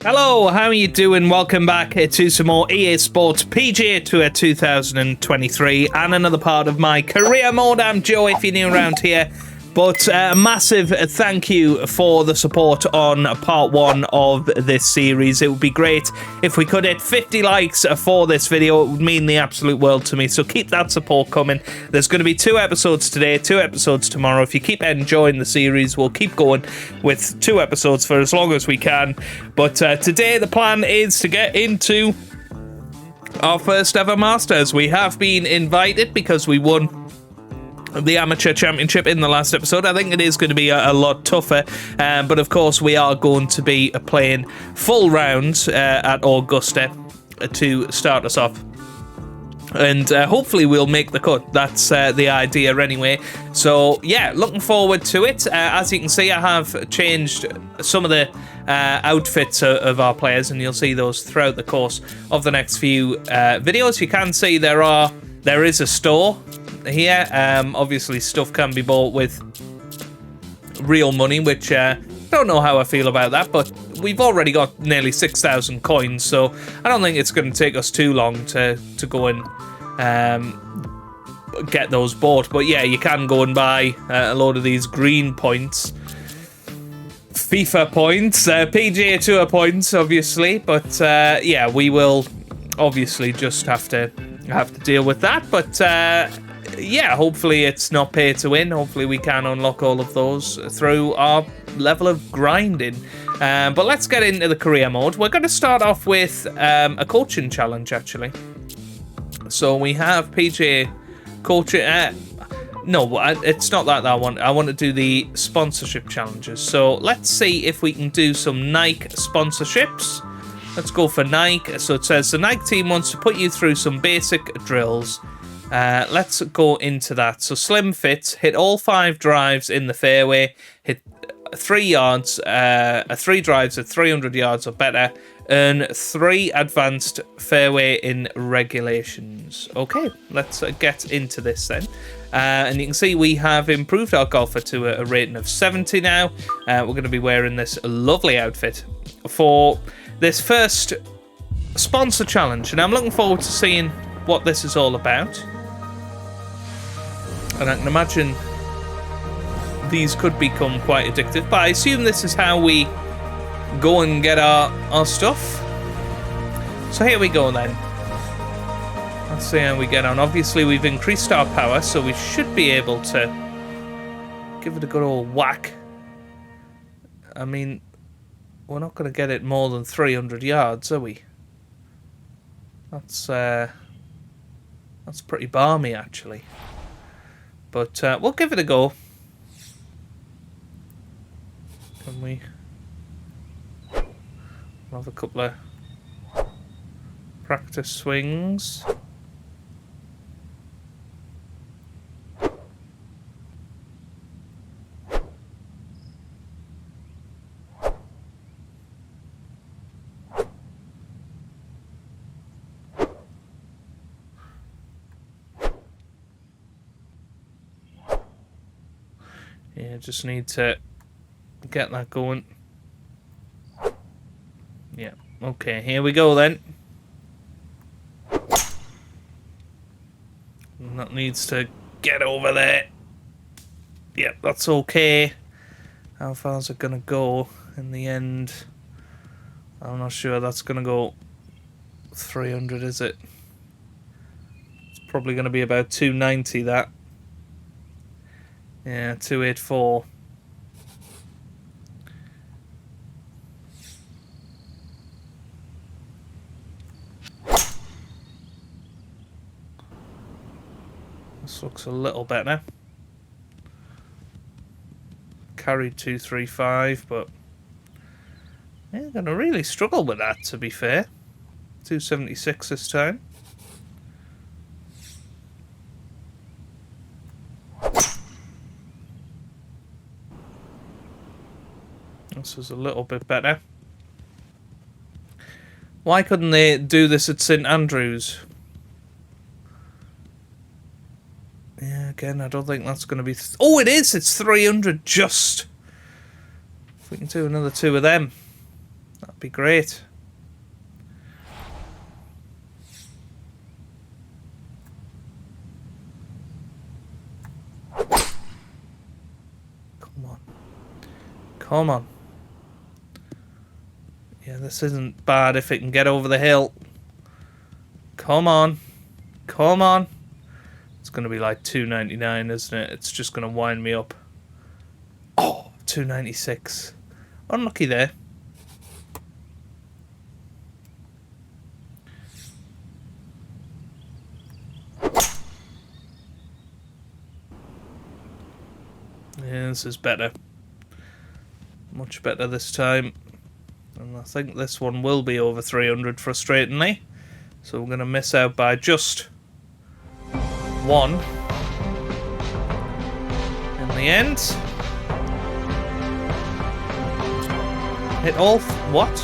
Hello, how are you doing? Welcome back to some more EA Sports PGA Tour 2023 and another part of my career mode. I'm Joe, if you're new around here. But a massive thank you for the support on part one of this series. It would be great if we could hit 50 likes for this video. It would mean the absolute world to me. So keep that support coming. There's going to be 2 episodes today, 2 episodes tomorrow. If you keep enjoying the series, we'll keep going with 2 episodes for as long as we can. But today the plan is to get into our first ever Masters. We have been invited because we won the Amateur Championship in the last episode. I think it is going to be a lot tougher, but of course we are going to be playing full rounds at Augusta to start us off, and hopefully we'll make the cut. That's the idea anyway. So yeah, looking forward to it. As you can see, I have changed some of the outfits of our players, and you'll see those throughout the course of the next few videos. You can see there is a store here. Obviously stuff can be bought with real money, which I don't know how I feel about that, but we've already got nearly 6,000 coins, so I don't think it's going to take us too long to go and get those bought. But yeah, you can go and buy a load of these green points, FIFA points, PGA Tour points, obviously. But yeah, we will obviously just have to deal with that. But yeah, hopefully it's not pay to win. Hopefully we can unlock all of those through our level of grinding. But let's get into the career mode. We're going to start off with a coaching challenge, actually. So we have PGA coaching. No, it's not that I want. I want to do the sponsorship challenges. So let's see if we can do some Nike sponsorships. Let's go for Nike. So it says the Nike team wants to put you through some basic drills. Let's go into that. So slim fit, hit all 5 drives in the fairway, hit 3 yards, 3 drives at 300 yards or better, earn 3 advanced fairway in regulations. Okay, let's get into this then. And you can see we have improved our golfer to a rating of 70 now. We're going to be wearing this lovely outfit for this first sponsor challenge, and I'm looking forward to seeing what this is all about. And I can imagine these could become quite addictive, but I assume this is how we go and get our stuff. So here we go then. Let's see how we get on. Obviously we've increased our power, so we should be able to give it a good old whack. I mean, we're not going to get it more than 300 yards, are we? That's pretty balmy, actually. But we'll give it a go. Can we have a couple of practice swings? Yeah, just need to get that going. Yeah, okay, here we go then. And that needs to get over there. Yep, that's okay. How far is it going to go in the end? I'm not sure that's going to go 300, is it? It's probably going to be about 290, that. Yeah, 284. This looks a little better. Carried 235, but yeah, gonna really struggle with that, to be fair. 276 this time. This is a little bit better. Why couldn't they do this at St Andrews? Yeah, again, I don't think that's going to be... Oh, it is! It's 300 just. If we can do another 2 of them, that'd That'd be great. Come on. Come on. Yeah, this isn't bad if it can get over the hill. Come on. Come on. It's going to be like 299, isn't it? It's just going to wind me up. Oh, 296. Unlucky there. Yeah, this is better. Much better this time. And I think this one will be over 300, frustratingly. So we're going to miss out by just one. In the end. Hit all... What?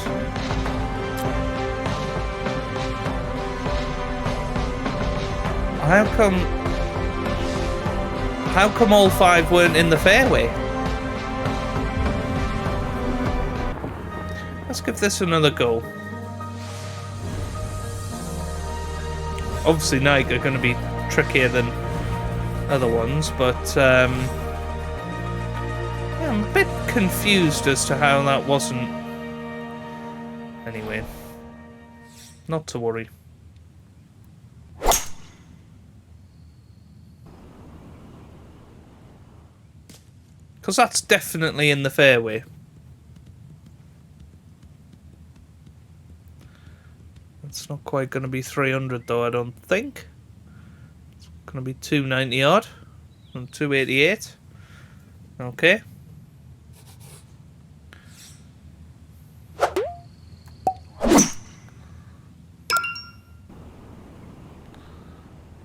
How come all 5 weren't in the fairway? Let's give this another go. Obviously Nike are going to be trickier than other ones, but yeah, I'm a bit confused as to how that wasn't. Anyway, not to worry. Because that's definitely in the fairway. It's not quite going to be 300 though, I don't think. It's going to be 290 odd and 288. Okay.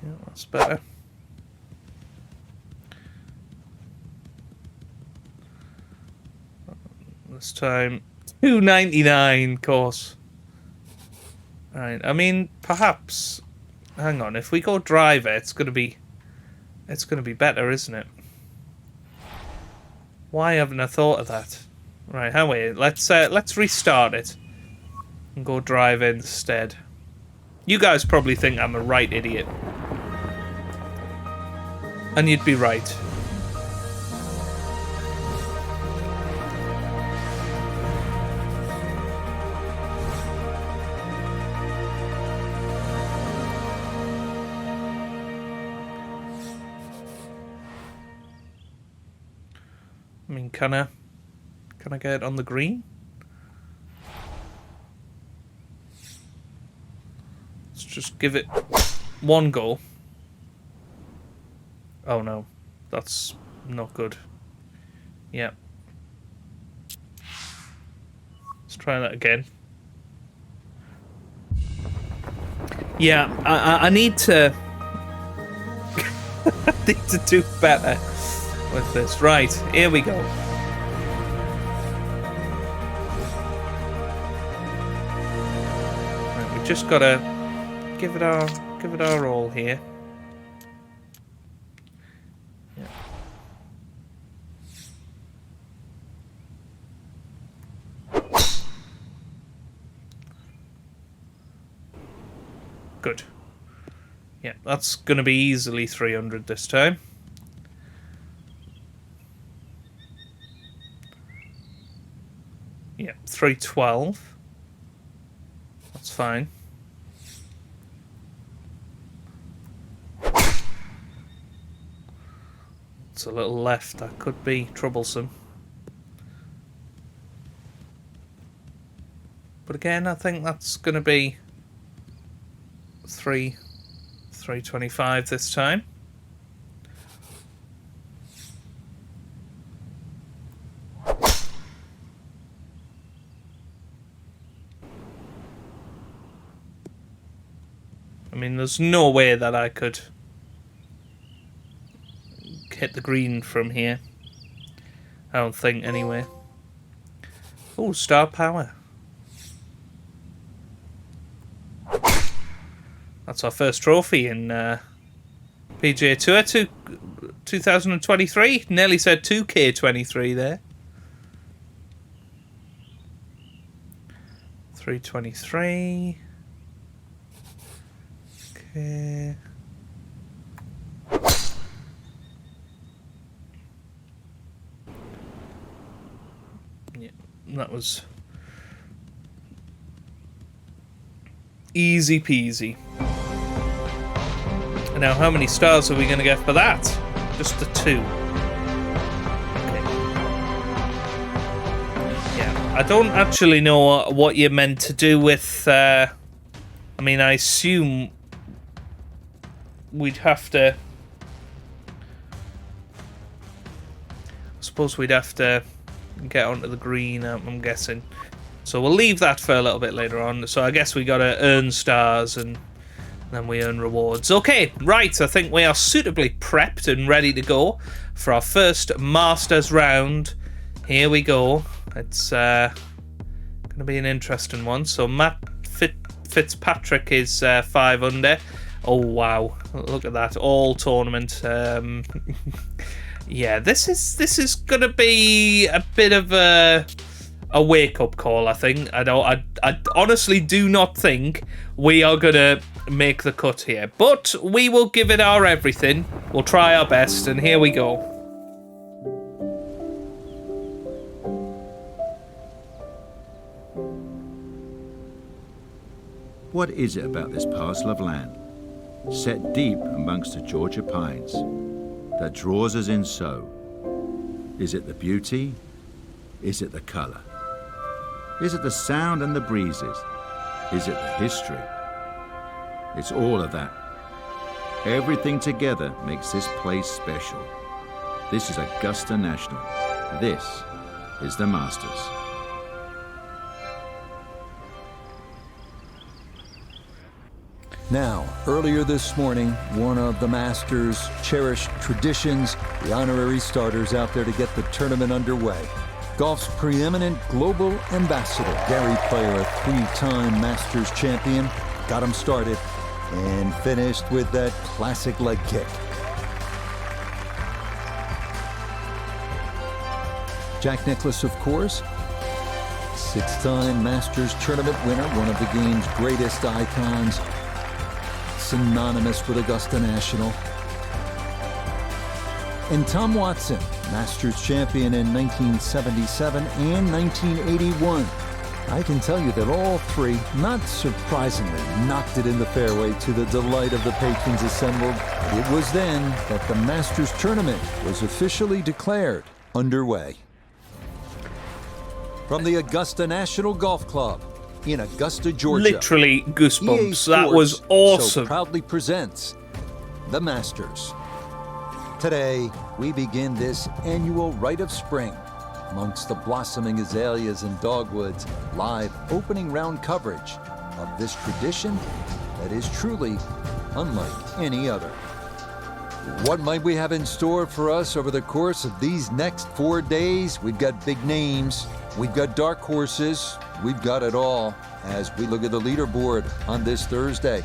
Yeah, that's better. This time 299, of course. Right, I mean, perhaps. Hang on, if we go driver, it's gonna be better, isn't it? Why haven't I thought of that? Right, how are we? Let's restart it and go driver instead. You guys probably think I'm a right idiot, and you'd be right. I mean, can I get it on the green? Let's just give it one go. Oh no, that's not good. Yeah. Let's try that again. Yeah, I need to I need to do better with this. Right, here we go. Right, we just gotta give it our all here. Yeah. Good. Yeah, that's gonna be easily 300 this time. Yeah, 312. That's fine. It's a little left. That could be troublesome. But again, I think that's going to be 325 this time. I mean, there's no way that I could hit the green from here. I don't think, anyway. Oh, star power. That's our first trophy in PGA Tour 2023. Nearly said 2K23 there. 323. Okay. Yeah, that was easy peasy. Now, how many stars are we going to get for that? Just the 2. Okay. Yeah, I don't actually know what you're meant to do with... I mean, I assume we'd have to... I suppose we'd have to get onto the green, I'm guessing. So we'll leave that for a little bit later on. So I guess we got to earn stars and then we earn rewards. Okay, right. I think we are suitably prepped and ready to go for our first Masters round. Here we go. It's going to be an interesting one. So Matt Fitzpatrick is 5 under. Oh, wow. Look at that. All tournament. Yeah, this is going to be a bit of a wake-up call, I think. I honestly do not think we are going to make the cut here. But we will give it our everything. We'll try our best, and here we go. What is it about this parcel of land, set deep amongst the Georgia pines, that draws us in so? Is it the beauty? Is it the colour? Is it the sound and the breezes? Is it the history? It's all of that. Everything together makes this place special. This is Augusta National. This is the Masters. Now, earlier this morning, one of the Masters' cherished traditions, the honorary starters out there to get the tournament underway. Golf's preeminent global ambassador, Gary Player, a 3-time Masters champion, got him started and finished with that classic leg kick. Jack Nicklaus, of course, 6-time Masters tournament winner, one of the game's greatest icons, synonymous with Augusta National. And Tom Watson, Masters champion in 1977 and 1981. I can tell you that all three, not surprisingly, knocked it in the fairway to the delight of the patrons assembled. It was then that the Masters tournament was officially declared underway. From the Augusta National Golf Club in Augusta, Georgia. Literally goosebumps. EA Sports That was awesome. so proudly presents the Masters. Today, we begin this annual rite of spring amongst the blossoming azaleas and dogwoods, live opening round coverage of this tradition that is truly unlike any other. What might we have in store for us over the course of these next 4 days? We've got big names, we've got dark horses, we've got it all as we look at the leaderboard on this Thursday.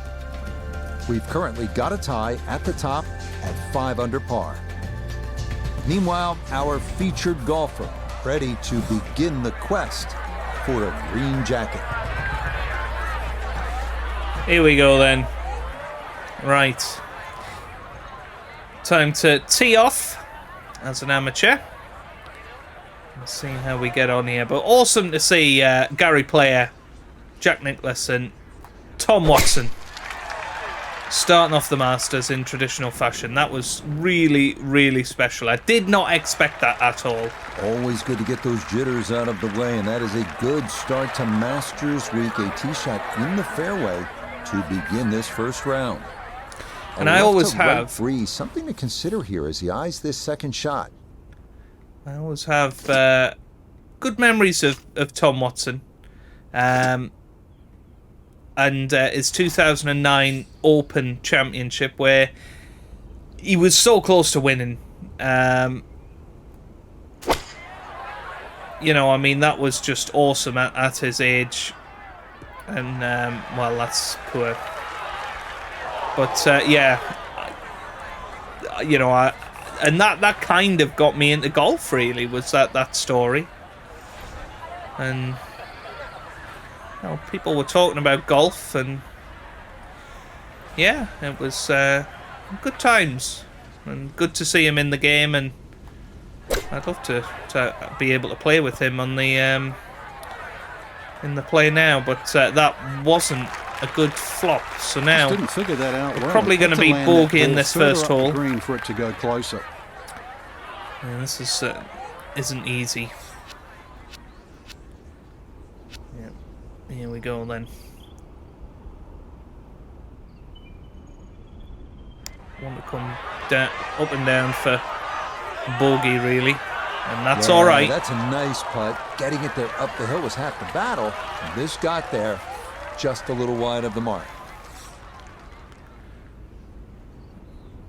We've currently got a tie at the top at 5 under par. Meanwhile, our featured golfer ready to begin the quest for a green jacket. Here we go then. Right. Time to tee off as an amateur. Let's see how we get on here. But awesome to see Gary Player, Jack Nicklaus and Tom Watson starting off the Masters in traditional fashion. That was really, really special. I did not expect that at all. Always good to get those jitters out of the way, and that is a good start to Masters Week. A tee shot in the fairway to begin this first round. And I always have something to consider here as he eyes this second shot. I always have good memories of Tom Watson. And his 2009 Open Championship, where he was so close to winning. You know, I mean, that was just awesome at his age. And, well, that's poor. But, yeah, you know, and that kind of got me into golf, really, was that story. And Well, people were talking about golf, and yeah, it was good times, and good to see him in the game, and I'd love to be able to play with him on the in the play now, but that wasn't a good flop. So now didn't figure that out well. probably going to be bogey in this first hole. Green for it to go closer. Yeah, this is isn't easy. Yep. Here we go then. Want to come down, up and down for bogey, really, and that's all right. That's a nice putt. Getting it there up the hill was half the battle. This got there just a little wide of the mark.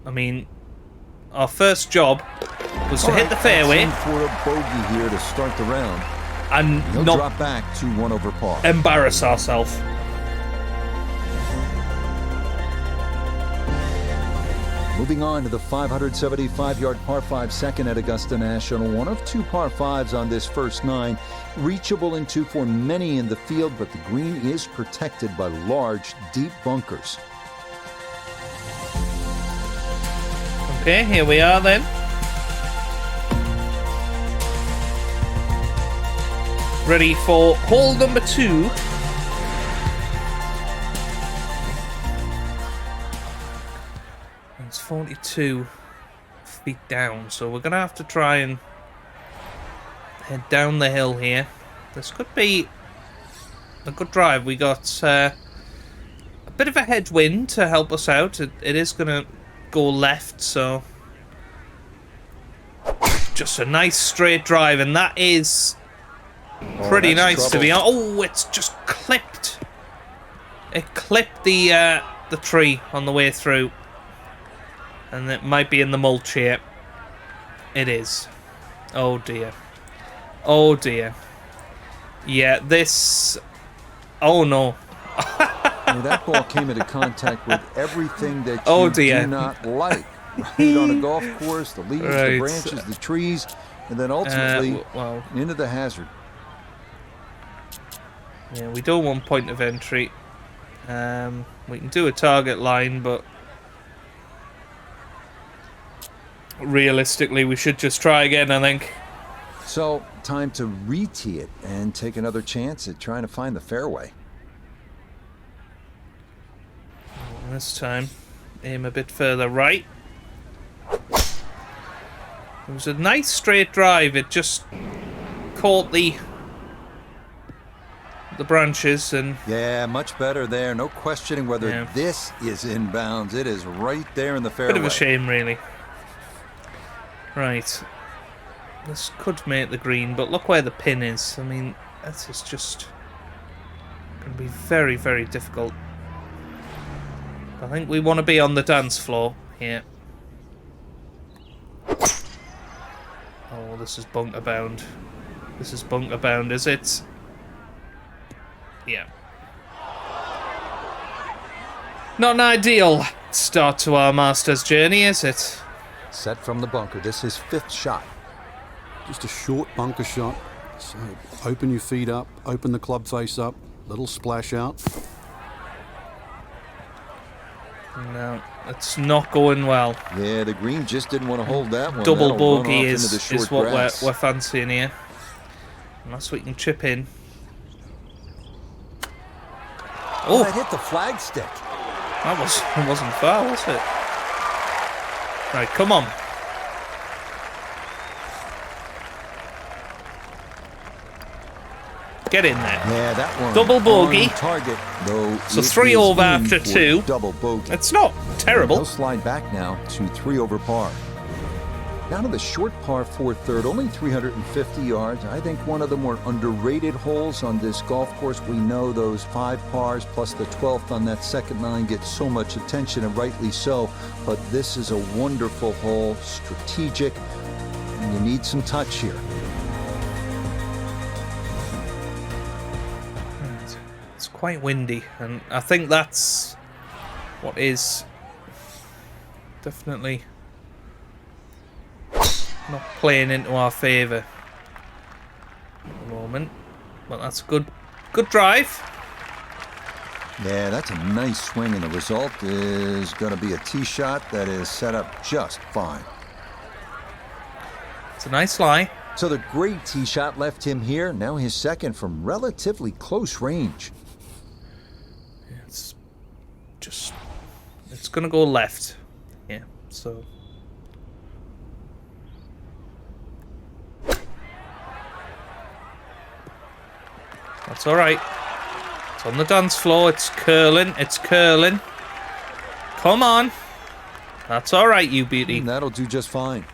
I mean, our first job was to hit the fairway for a bogey here to start the round, and he'll not drop back to 1 over par. embarrass ourselves. Moving on to the 575-yard par 5 second at Augusta National. One of 2 par 5s on this first 9. Reachable in 2 for many in the field, but the green is protected by large, deep bunkers. Okay, here we are then. Ready for hole number 2. It's 42 feet down, so we're going to have to try and head down the hill here. This could be a good drive. We got a bit of a headwind to help us out. It is going to go left, so just a nice straight drive, and that is pretty nice to be honest. Oh, it's just clipped. It clipped the tree on the way through. And it might be in the mulch here. It is. Oh dear. Oh dear. Yeah, this... Oh no. That ball came into contact with everything that oh you dear. do not like. Right on a golf course, the leaves, the branches, the trees, and then ultimately into the hazard. Yeah, we don't want point of entry. We can do a target line, but realistically, we should just try again, I think. So, time to re-tee it and take another chance at trying to find the fairway. This time, aim a bit further right. It was a nice straight drive. It just caught the branches and... Yeah, much better there. No questioning whether this is inbounds. It is right there in the fairway. Bit of a shame, really. Right. This could make the green, but look where the pin is. I mean, that is just going to be very, very difficult. I think we want to be on the dance floor here. Oh, this is bunker bound. This is bunker bound, is it? Yeah. Not an ideal start to our Masters journey, is it? Set from the bunker. This is 5th shot. Just a short bunker shot. So open your feet up, open the club face up, little splash out. No, it's not going well. Yeah, the green just didn't want to hold that one. Double That'll bogey is what we're fancying here. Unless we can chip in. Oh, that hit the flagstick. That wasn't far, was it? Right, come on. Get in there. Yeah, that one. Double bogey. On target, though. So 3 over after 2. Double bogey. It's not terrible. He'll slide back now to 3 over par. Down to the short par 4 third, only 350 yards. I think one of the more underrated holes on this golf course. We know those 5 pars plus the 12th on that second 9 get so much attention, and rightly so. But this is a wonderful hole, strategic, and you need some touch here. It's quite windy, and I think that's what is definitely not playing into our favour at the moment. But that's a good drive. Yeah, that's a nice swing, and the result is going to be a tee shot that is set up just fine. It's a nice lie. So the great tee shot left him here. Now his second from relatively close range. It's going to go left. Yeah, so... That's all right. It's on the dance floor. It's curling. It's curling. Come on. That's all right, you beauty. That'll do just fine.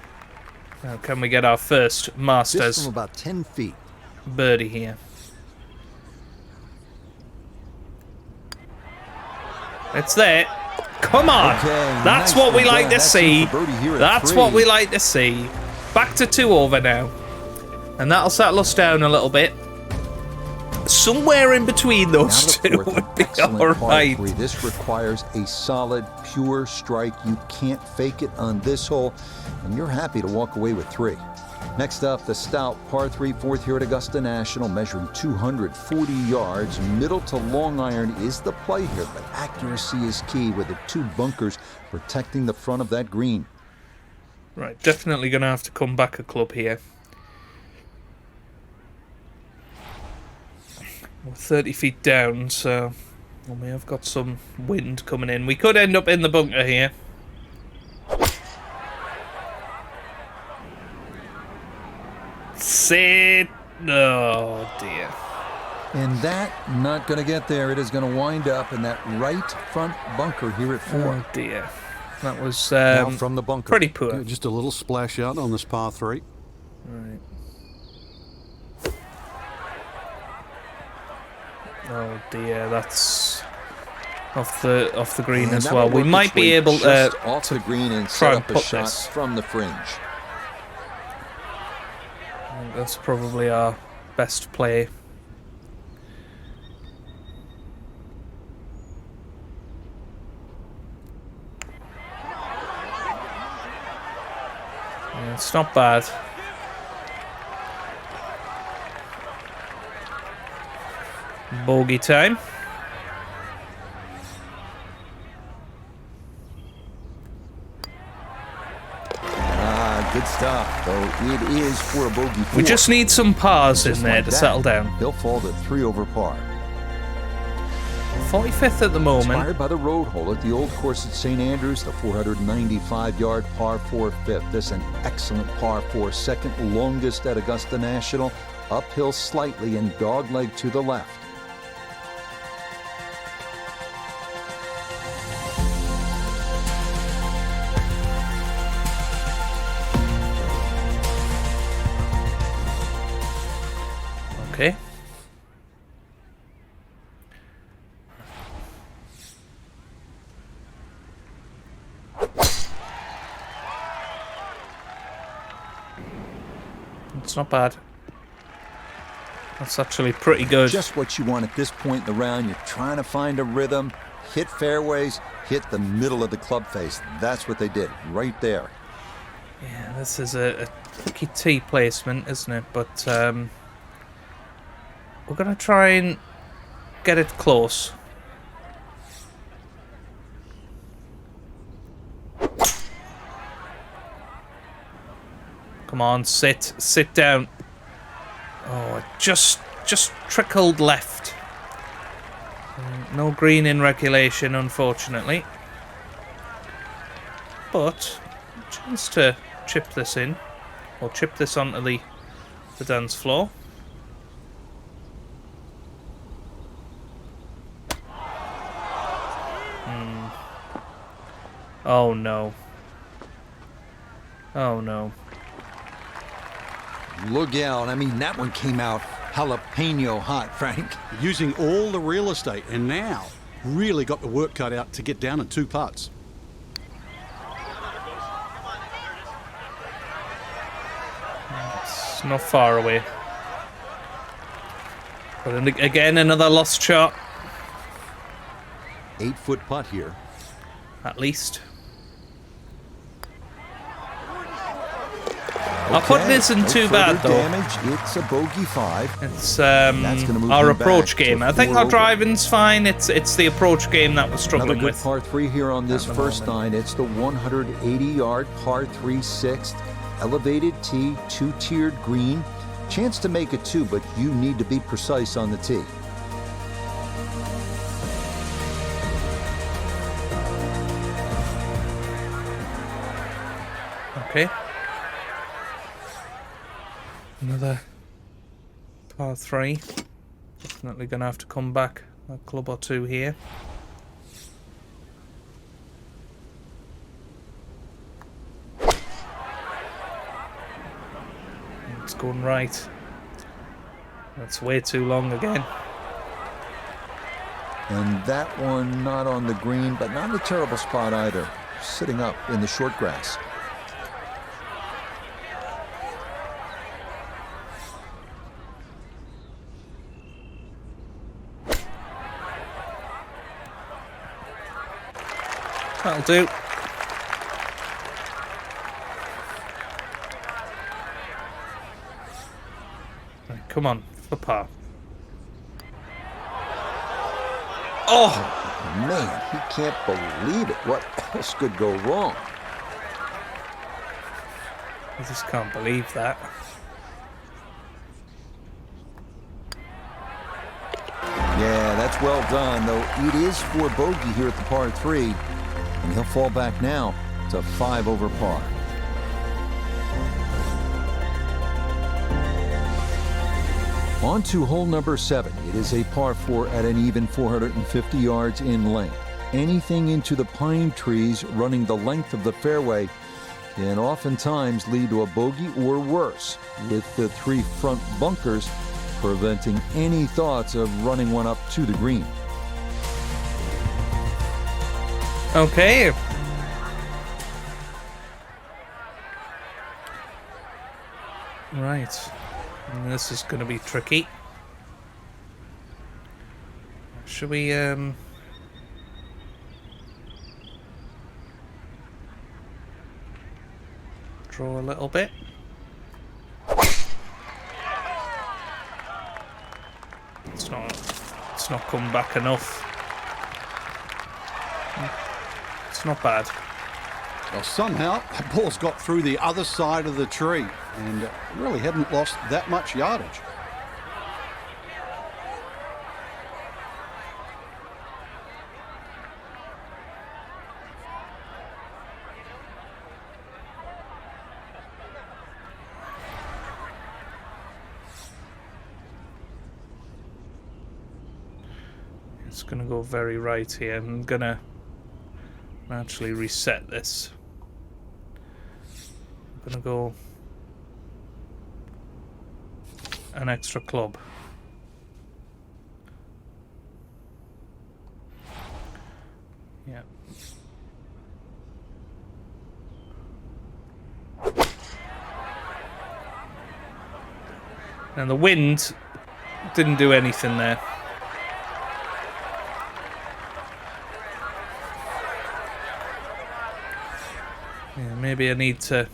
Now can we get our first Masters Just from about 10 feet. birdie here? It's there. Come on. Okay, That's nice what we one, like to That's see. it for birdie here at That's 3. what we like to see. Back to 2 over now. And that'll settle us down a little bit. Somewhere in between those two would be all right. This requires a solid, pure strike. You can't fake it on this hole, and you're happy to walk away with 3. Next up, the stout par 3 fourth here at Augusta National, measuring 240 yards. Middle to long iron is the play here, but accuracy is key with the 2 bunkers protecting the front of that green. Right, definitely going to have to come back a club here. We're 30 feet down, so we have got some wind coming in. We could end up in the bunker here. Sit. Oh, dear. And that not going to get there. It is going to wind up in that right front bunker here at 4. Oh, dear. That was Now from the bunker. pretty poor. Just a little splash out on this par 3. Right. Oh dear, that's off the green And as that well. will We work might its be way able just to off the green and try set and up a put shot this. from the fringe. I think that's probably our best play. Yeah, it's not bad. Bogey time. Good stuff, though it is for a bogey 4. We just need some pars in Just there like to that, settle down. He'll fall to 3 over par. 45th at the moment. Inspired by the road hole at the old course at St. Andrews, the 495-yard par 4 fifth. This an excellent par 4, second longest at Augusta National. Uphill slightly and dogleg to the left. Okay. It's not bad. That's actually pretty good. Just what you want at this point in the round. You're trying to find a rhythm, hit fairways, hit the middle of the club face. That's what they did right there. Yeah, this is a tricky tee placement, isn't it? But we're going to try and get it close. Come on, sit down. Oh, it just trickled left. No green in regulation, unfortunately. But chance to chip this in, or chip this onto the dance floor. Oh no. Oh no. Look out. I mean, that one came out jalapeno hot, Frank. Using all the real estate, and now really got the work cut out to get down in 2 putts. It's not far away. But then again, another lost shot. 8-foot putt here. At least. Our putt isn't too bad, though. Damage. It's a bogey 5. It's That's gonna move our him approach back to game. I think 4 our over. driving's fine. It's the approach game that we're Another struggling good with. par 3 here on this at the first moment. 9. It's the 180-yard par 3 6th. Elevated tee, 2-tiered green. Chance to make it 2, but you need to be precise on the tee. Okay. Another par 3. Definitely going to have to come back a club or 2 here. It's going right. That's way too long again. And that one not on the green, but not in a terrible spot either. Sitting up in the short grass. That'll do. Right, come on, for par. Oh! Man, he can't believe it. What else could go wrong? I just can't believe that. Yeah, that's well done, though it is for bogey here at the par 3. And he'll fall back now to 5 over par. On to hole number 7. It is a par 4 at an even 450 yards in length. Anything into the pine trees running the length of the fairway can oftentimes lead to a bogey or worse, with the 3 front bunkers preventing any thoughts of running one up to the green. Okay. Right. And this is going to be tricky. Should we, draw a little bit? It's not come back enough. It's not bad. Well, somehow that ball's got through the other side of the tree and really hadn't lost that much yardage. It's gonna go very right here. I'm gonna actually reset this. I'm gonna go an extra club. Yeah. And the wind didn't do anything there. Yeah, maybe I need to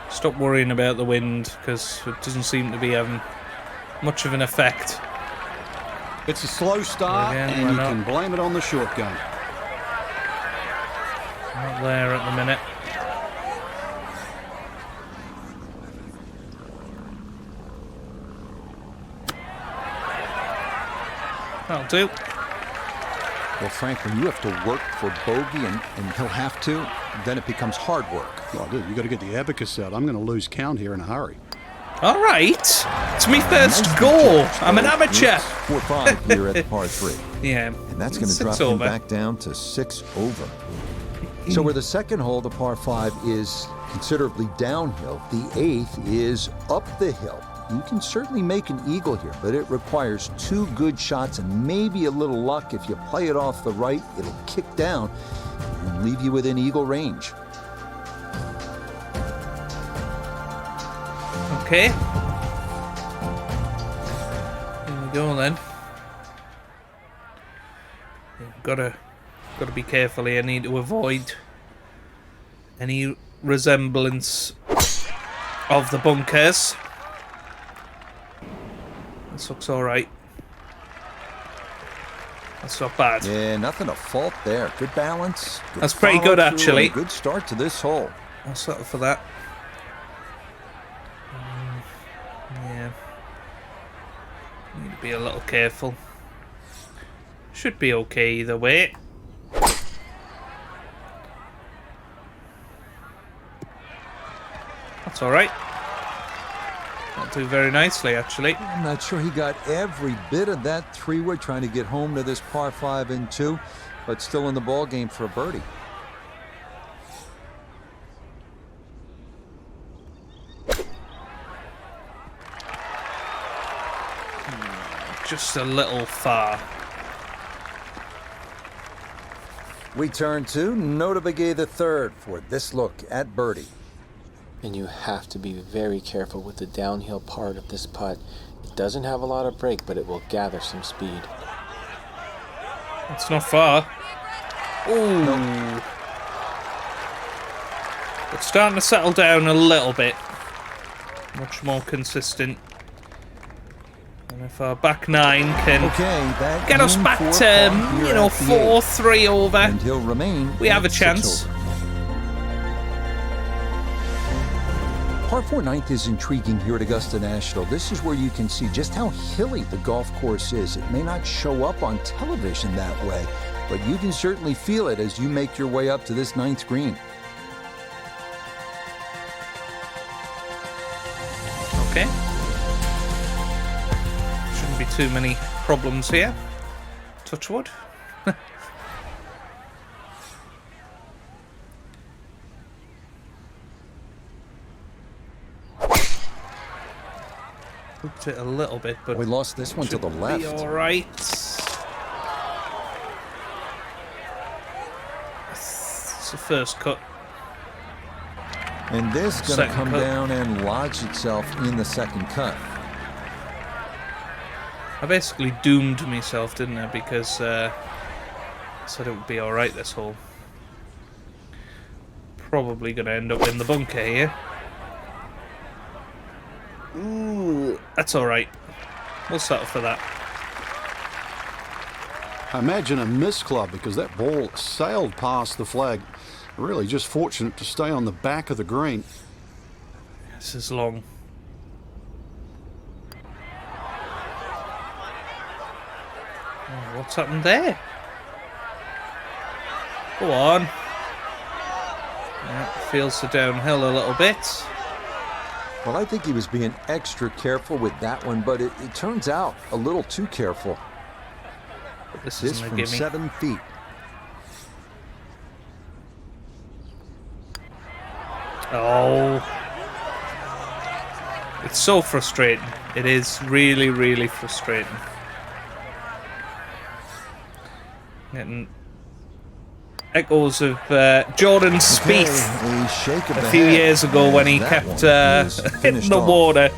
stop worrying about the wind, because it doesn't seem to be having much of an effect. It's a slow start, Again, and why you not? can blame it on the short game. Not there at the minute. That'll do. Well, Frank, when you have to work for bogey and he'll have to, then it becomes hard work. Oh, dude, you got to get the abacus out. I'm going to lose count here in a hurry. All right. It's my first Nicely goal. judged, I'm an though. amateur. It's 4-5 here at the par 3. Yeah. And that's going to Six drop him over. back down to 6 over. So where the second hole, the par 5, is considerably downhill, the 8th is up the hill. You can certainly make an eagle here, but it requires 2 good shots and maybe a little luck. If you play it off the right, it'll kick down and leave you within eagle range. Okay. Here we go then. Yeah, gotta be careful here. I need to avoid any resemblance of the bunkers. This looks alright. That's not bad. Yeah, nothing to fault there. Good balance. Good That's pretty good, follow-through, actually. and a good start to this hole. I'll settle for that. Yeah. Need to be a little careful. Should be okay either way. That's alright. That'll do very nicely, actually. I'm not sure he got every bit of that three-wood trying to get home to this par 5 and 2, but still in the ball game for a birdie. Just a little far. We turn to Notabegay III for this look at birdie. And you have to be very careful with the downhill part of this putt. It doesn't have a lot of break, but it will gather some speed. It's not far. Ooh. Nope. It's starting to settle down a little bit. Much more consistent. And if our back nine can that get us means back for to, par here you know, at the 4-3 over, and he'll remain we have a at 6 chance. over. Par 4 ninth is intriguing here at Augusta National. This is where you can see just how hilly the golf course is. It may not show up on television that way, but you can certainly feel it as you make your way up to this 9th green. Okay. Shouldn't be too many problems here. Touch wood. Hooked it a little bit, but We lost this one to the left. be all right. It's the first cut. And this going to Second come cut. down and lodge itself in the second cut. I basically doomed myself, didn't I? Because I said it would be all right this hole. Probably going to end up in the bunker here. Ooh, that's all right. We'll settle for that. I imagine a missed club because that ball sailed past the flag. Really just fortunate to stay on the back of the green. This is long. Oh, what's happened there? Go on. Yeah, feels the downhill a little bit. Well, I think he was being extra careful with that one, but it turns out a little too careful. But this This isn't a from gimme. 7 feet. Oh. It's so frustrating. It is really, really frustrating. Getting echoes of Jordan Spieth A shake of a the few head years ago when he as that kept one is hitting finished the off. water.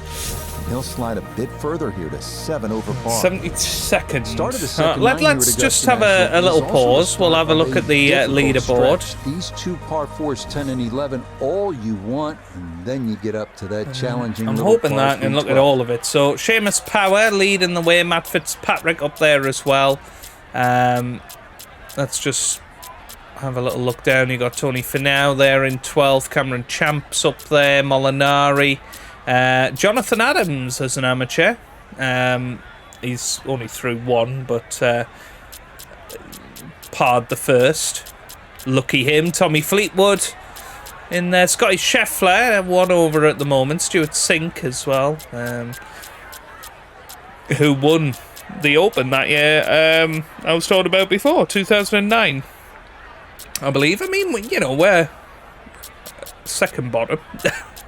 He'll slide a bit further here to 7 over par. 72nd. Started the second Let's nine here at just Augusta have National. a little He's also pause. We'll have a look at the difficult leaderboard. stretch. These two par 4s, 10 and 11, all you want, and then you get up to that challenging I'm little hoping par that 3 and look at 12. all of it. So Seamus Power leading the way. Matt Fitzpatrick up there as well. Let's just have a little look down. You got Tony Finau there in 12th. Cameron Champs up there. Molinari. Jonathan Adams as an amateur. He's only through one, but parred the first. Lucky him. Tommy Fleetwood in there. Scottie Scheffler, one over at the moment. Stuart Sink as well, who won the Open that year. I was talking about before, 2009, I believe. I mean, you know, we're second bottom.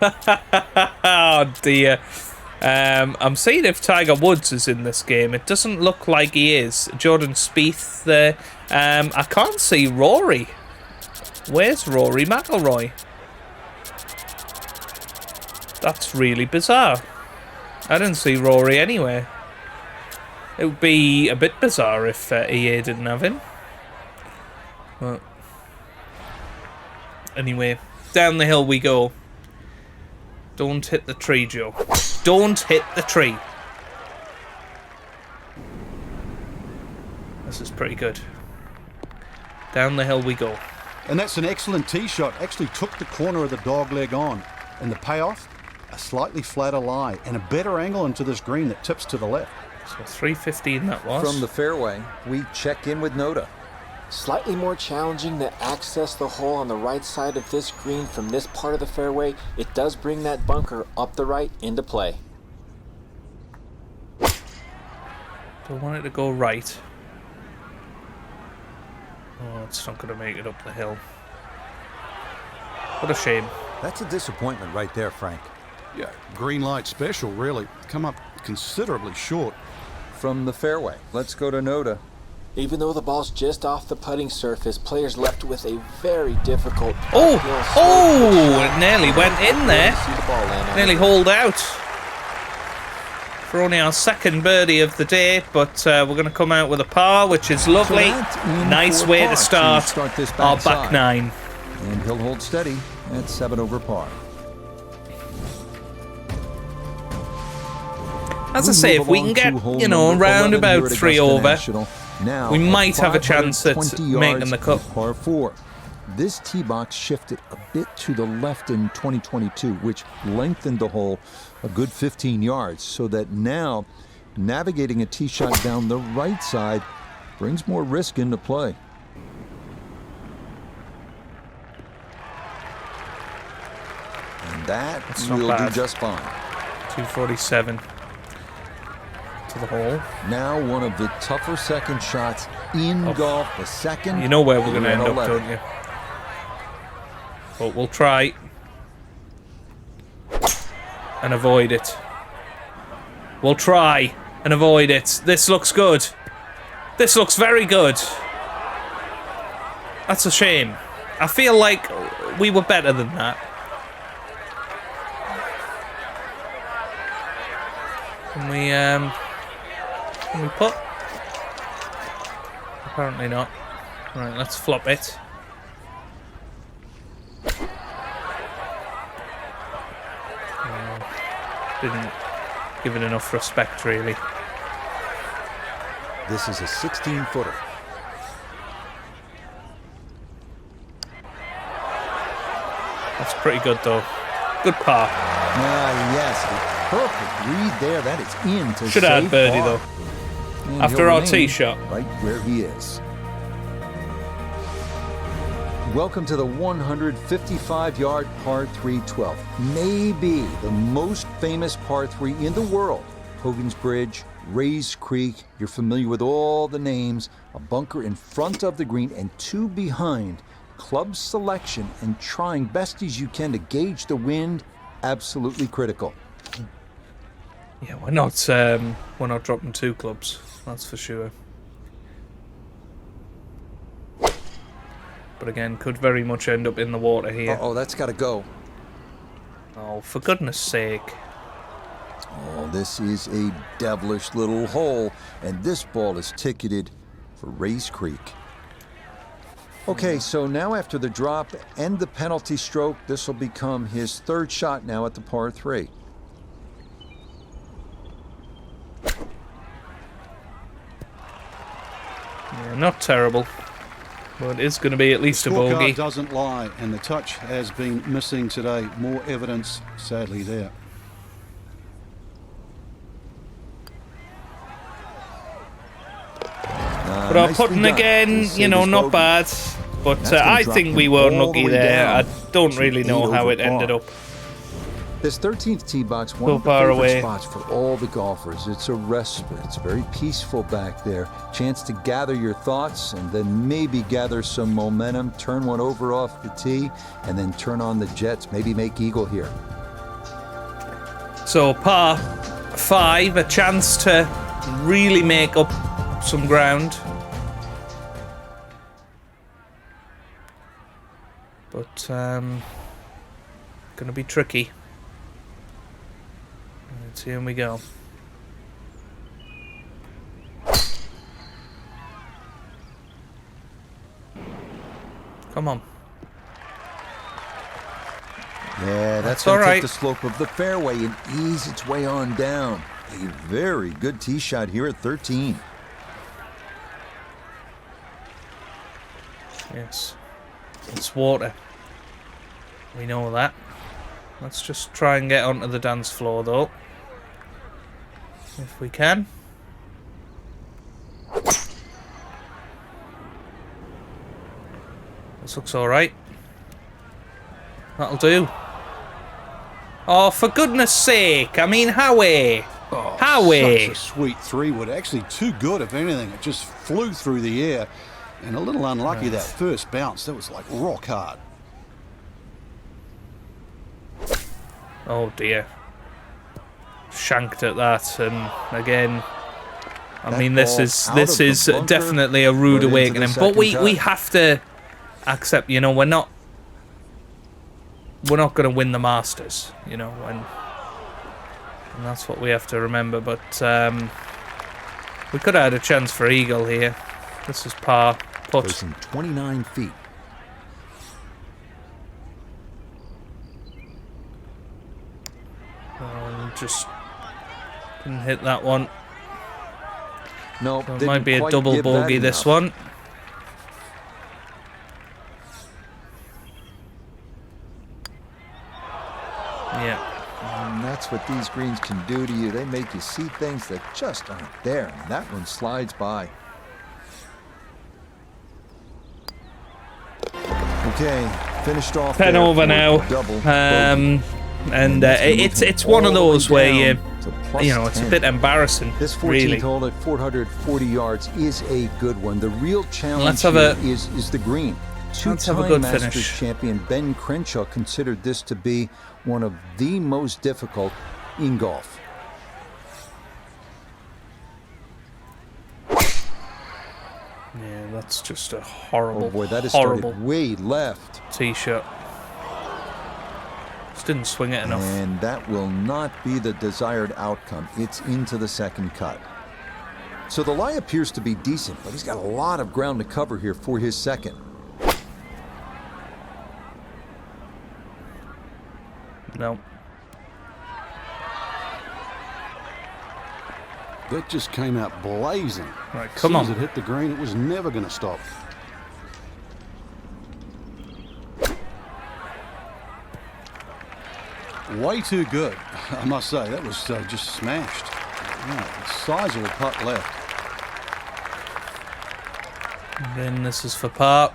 Oh dear. I'm seeing if Tiger Woods is in this game. It doesn't look like he is. Jordan Spieth there. I can't see Rory. Where's Rory McIlroy? That's really bizarre. I didn't see Rory anywhere. It would be a bit bizarre if EA didn't have him. But anyway, Down the hill we go. Don't hit the tree, Joe. Don't hit the tree. This is pretty good. Down the hill we go. And that's an excellent tee shot. Actually took the corner of the dog leg on. And the payoff, a slightly flatter lie and a better angle into this green that tips to the left. So 315 that was. From the fairway, we check in with Noda. Slightly more challenging to access the hole on the right side of this green from this part of the fairway. It does bring that bunker up the right into play. Don't want it to go right. Oh, it's not going to make it up the hill. What a shame. That's a disappointment right there, Frank. Yeah, green light special, really. Come up considerably short. From the fairway, let's go to Noda. Even though the ball's just off the putting surface, players left with a very difficult Oh, uphill oh, shot. it nearly went in there. See the ball land on Nearly it. hauled out. For only our second birdie of the day, but we're going to come out with a par, which is lovely. So that's in Nice for a way par to start this our backside. back nine. And he'll hold steady at 7 over par. As I say, if we can get, you know, around about 3 over, now we might have a chance at 520 making yards the cut. of par 4. This tee box shifted a bit to the left in 2022, which lengthened the hole a good 15 yards, so that now navigating a tee shot down the right side brings more risk into play. And That's that not will bad. do just fine. 247 to the hole. Now one of the tougher second shots in golf. The second. You know where we're going to end up, 11. don't you? But we'll try and avoid it. We'll try and avoid it. This looks good. This looks very good. That's a shame. I feel like we were better than that. Can we put? Apparently not. Right, let's flop it. Didn't give it enough respect, really. This is a 16-footer. That's pretty good, though. Good par. Yes, a perfect read there. That is in to Should have had save birdie, par. though. And After he'll our remain tee shot. right where he is. Welcome to the 155-yard par 3 12th. Maybe the most famous par 3 in the world. Hogan's Bridge, Rays Creek. You're familiar with all the names. A bunker in front of the green and 2 behind. Club selection and trying best as you can to gauge the wind, absolutely critical. Yeah, we're not dropping 2 clubs. That's for sure. But again, could very much end up in the water here. Oh, that's got to go. Oh, for goodness sake. Oh, this is a devilish little hole, and this ball is ticketed for Rays Creek. Okay, so now after the drop and the penalty stroke, this will become his 3rd shot now at the par 3. Yeah, not terrible. But it is going to be at least a bogey. Scorecard doesn't lie, and the touch has been missing today. More evidence, sadly, there. But our putting again, you know, not bad. But I think we were unlucky there. I don't really know how it ended up. This 13th tee box, one So of the far favorite away. spots for all the golfers. It's a respite. It's very peaceful back there. Chance to gather your thoughts and then maybe gather some momentum, turn one over off the tee, and then turn on the jets. Maybe make eagle here. So par 5, a chance to really make up some ground. But gonna be tricky. Let's see, here we go. Come on. Yeah, that's all going to right. take the slope of the fairway and ease its way on down. A very good tee shot here at 13. Yes. It's water. We know that. Let's just try and get onto the dance floor, though. If we can. This looks alright. That'll do. Oh, for goodness sake. I mean, Howie. Oh, Howie. such a sweet 3-wood. Actually, too good, if anything. It just flew through the air. And a little unlucky that first bounce. That was like rock hard. Oh, dear. Shanked at that. And again... I mean, this is definitely a rude awakening. But we have to accept, you know, we're not going to win the Masters, you know, and that's what we have to remember. But we could have had a chance for eagle here. This is par putt. Facing 29 feet. Just didn't hit that one. No, So it might be a double bogey this one. Yeah. And that's what these greens can do to you. They make you see things that just aren't there. And that one slides by. Okay, finished off 10 there over for now. double And it's one of those where you know, it's a bit embarrassing, This 14th really. hole at 440 yards is a good one. The real challenge Let's have here a- is the green. Let's have a Two-time good Masters finish. champion Ben Crenshaw considered this to be one of the most difficult in golf. Yeah, that's just a horrible, Oh boy, that has horrible started way left. tee-shot. Just didn't swing it enough. And that will not be the desired outcome. It's into the second cut. So the lie appears to be decent, but he's got a lot of ground to cover here for his second. No. That just came out blazing. Right, As come soon as on. it hit the green, it was never going to stop. Way too good, I must say. That was just smashed. Yeah, sizable putt left. Again, this is for par.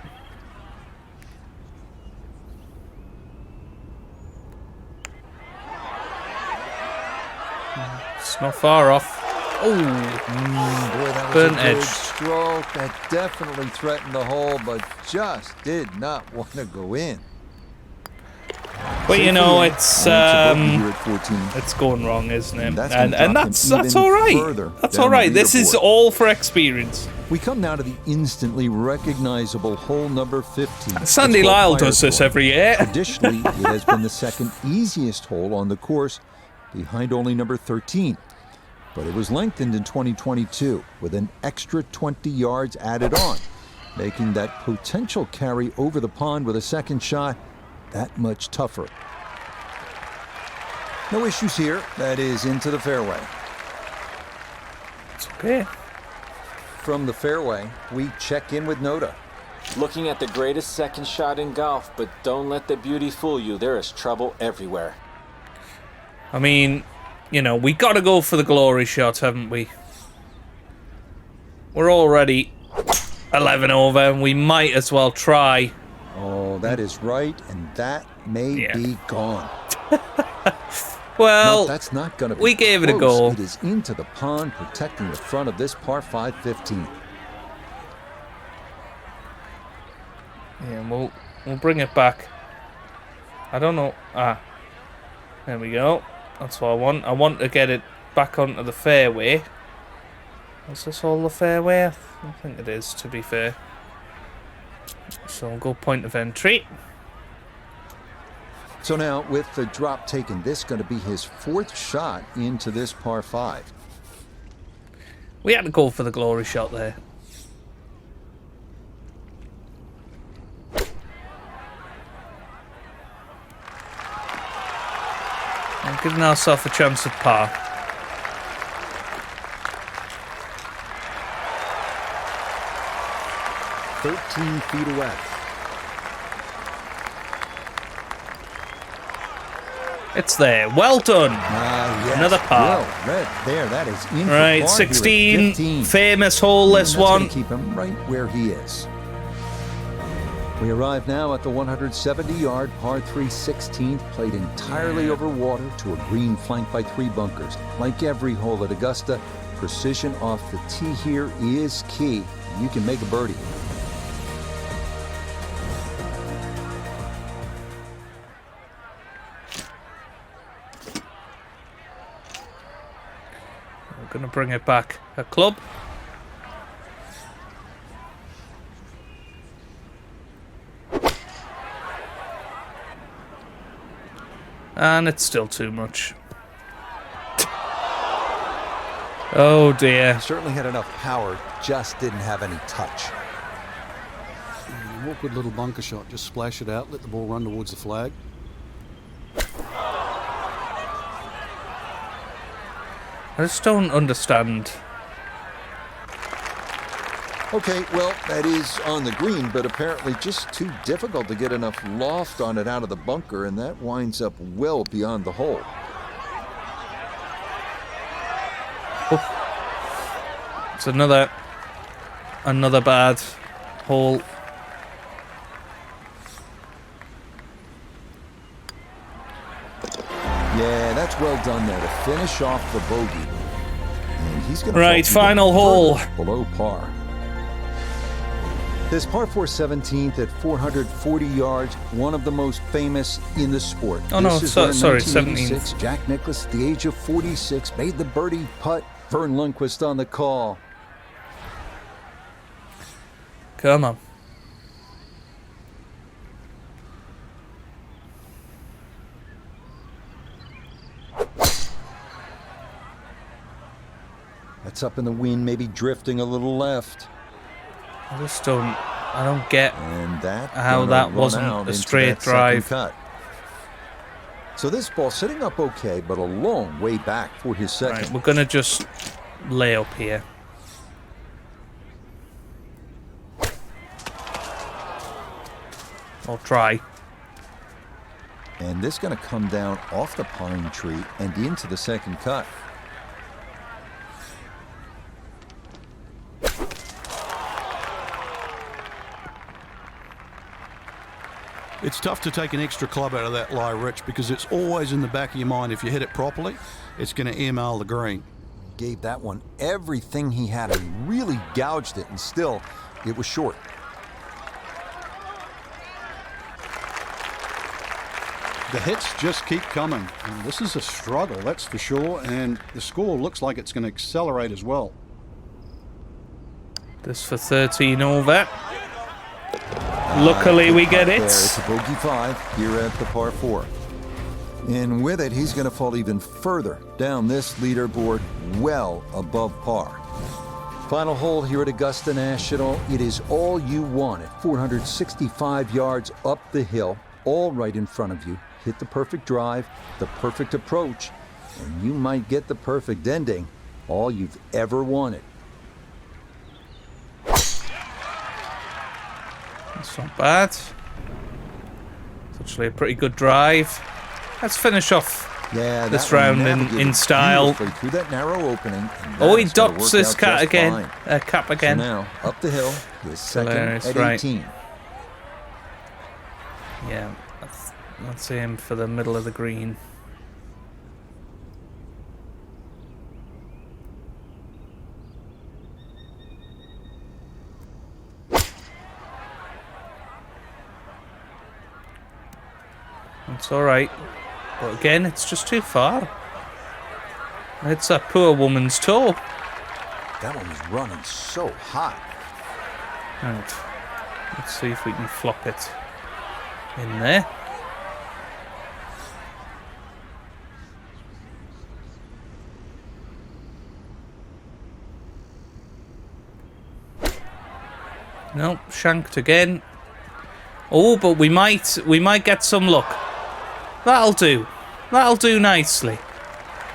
It's not far off. Oh, Boy, that was burnt a good edge. stroke. That definitely threatened the hole, but just did not want to go in. But you know, it's Here at 14. it's going wrong, isn't it? And that's And gonna drop that's him that's even all right. further That's down all the right. This is leaderboard. all for experience. We come now to the instantly recognizable hole number 15. Sandy It's called Lyle does this Firethorn. every year. Traditionally, it has been the second easiest hole on the course, behind only number 13. But it was lengthened in 2022 with an extra 20 yards added on, making that potential carry over the pond with a second shot that much tougher. No issues here. That is into the fairway. It's okay. From the fairway, we check in with Noda. Looking at the greatest second shot in golf, but don't let the beauty fool you. There is trouble everywhere. I mean, you know, we got to go for the glory shot, haven't we? We're already 11 over, and we might as well try. Oh, that is right, and that may be gone. Well, No, that's not going to be we gave it a close. go. It is into the pond, protecting the front of this par 5 15. Yeah, we'll bring it back. I don't know. There we go. That's what I want. I want to get it back onto the fairway. Is this all the fairway? I think it is, to be fair. So we'll go point of entry. So now, with the drop taken, this is going to be his fourth shot into this par 5. We had to go for the glory shot there. giving ourselves a chance at par. feet away. It's there. Well done. Yes. Another par. Well read there. That is in for Right, par 16. here at 15. Famous hole, this That's gonna one. keep him right where he is. We arrive now at the 170-yard par 3 16th, played entirely over water to a green flanked by 3 bunkers. Like every hole at Augusta, precision off the tee here is key. You can make a birdie. We're going to bring it back. A club. And it's still too much. Oh dear. Certainly had enough power, just didn't have any touch. Awkward little bunker shot. Just splash it out, let the ball run towards the flag. I just don't understand. Okay, well, that is on the green, but apparently just too difficult to get enough loft on it out of the bunker, and that winds up well beyond the hole. It's another bad hole. Yeah, that's well done there to finish off the bogey. And he's going to Right, final hole. below par. This par 4 17th at 440 yards, one of the most famous in the sport. Oh, no, This is where in sorry, 1986, 17th. Jack Nicklaus, at the age of 46, made the birdie putt. Vern Lundquist on the call. Come on. That's up in the wind, maybe drifting a little left. I just don't get And that how gonna that run wasn't out a into straight that second drive. cut. So this ball sitting up okay, but a long way back for his second. Right, we're gonna just lay up here. Or try. And this going to come down off the pine tree and into the second cut. It's tough to take an extra club out of that lie, Rich, because it's always in the back of your mind. If you hit it properly, it's going to email the green. Gave that one everything he had. He really gouged it, and still, it was short. The hits just keep coming. And this is a struggle, that's for sure, and the score looks like it's going to accelerate as well. This for 13 over. Luckily we get it. There, it's a bogey 5 here at the par 4. And with it, he's going to fall even further down this leaderboard, well above par. Final hole here at Augusta National. It is all you want at 465 yards up the hill, all right in front of you. Hit the perfect drive, the perfect approach, and you might get the perfect ending, all you've ever wanted. That's not bad. It's actually a pretty good drive. Let's finish off Yeah, this that one round navigated in style. beautifully through that narrow opening. Oh, he that's gonna dots work this out cat just again. fine. Cap So again. now, up the hill, his second Hilarious, at right. 18. Yeah, let's aim for the middle of the green. It's alright. But again, it's just too far. It's a poor woman's toe. That one was running so hot. Right. Let's see if we can flop it in there. Nope, shanked again. Oh, but we might get some luck. That'll do. That'll do nicely.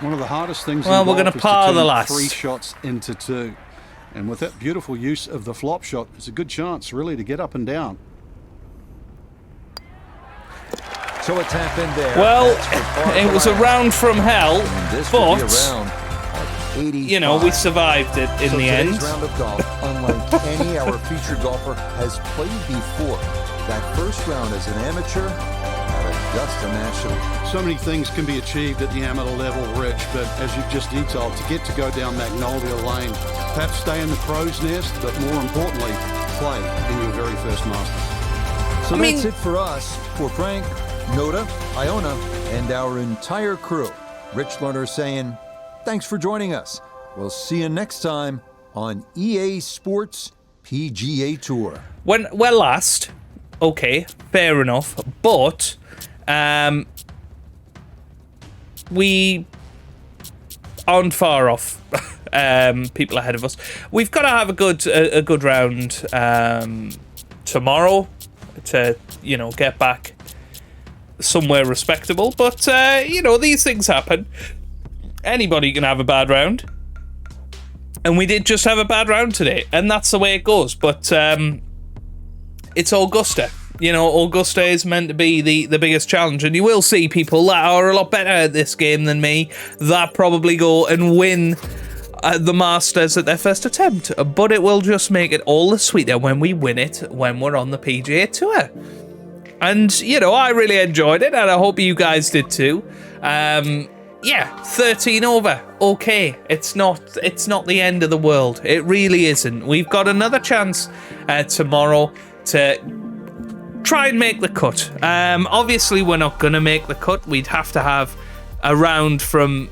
One of the hardest things Well, we're involved gonna is par to the turn last. 3 shots into 2. And with that beautiful use of the flop shot, it's a good chance, really, to get up and down. So a tap in there. Well, That's for par it was a last. round from hell, And this will be a but, round of 85. you know, we survived it in So the today's end. round of golf, unlike any our featured golfer has played before. That first round as an amateur at Augusta National. So many things can be achieved at the amateur level, Rich, but as you've just detailed, to get to go down Magnolia Lane, perhaps stay in the crow's nest, but more importantly, play in your very first Masters. So I mean- that's it for us. For Frank, Noda, Iona, and our entire crew, Rich Lerner saying, thanks for joining us. We'll see you next time on EA Sports PGA Tour. When we're last, okay, fair enough, but we aren't far off people ahead of us. We've got to have a good round tomorrow to, you know, get back somewhere respectable. But you know, these things happen. Anybody can have a bad round. And we did just have a bad round today, and that's the way it goes. But it's Augusta. You know, Augusta is meant to be the biggest challenge, and you will see people that are a lot better at this game than me that probably go and win the Masters at their first attempt. But it will just make it all the sweeter when we win it when we're on the PGA Tour. And, you know, I really enjoyed it, and I hope you guys did too. Yeah, 13 over. Okay, it's not the end of the world. It really isn't. We've got another chance tomorrow to try and make the cut. Obviously, we're not going to make the cut. We'd have to have a round from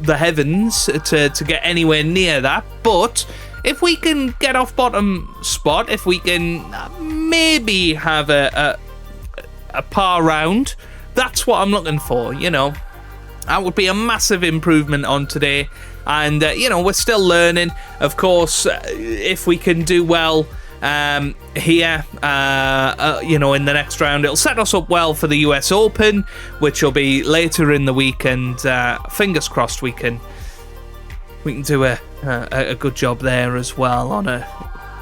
the heavens to get anywhere near that. But if we can get off bottom spot, if we can maybe have a par round, that's what I'm looking for, you know. That would be a massive improvement on today. And, you know, we're still learning. Of course, if we can do well here, you know, in the next round, it'll set us up well for the US Open, which will be later in the week. And fingers crossed we can do a good job there as well on a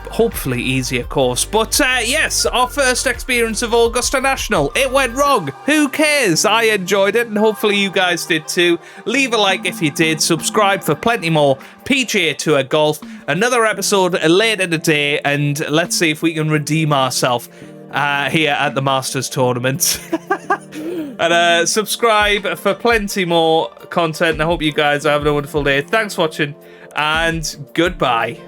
hopefully easier course. But yes, our first experience of Augusta National. It went wrong. Who cares? I enjoyed it, and hopefully you guys did too. Leave a like if you did. Subscribe for plenty more PGA Tour golf. Another episode later today, and let's see if we can redeem ourselves here at the Masters tournament. And subscribe for plenty more content. And I hope you guys are having a wonderful day. Thanks for watching, and goodbye.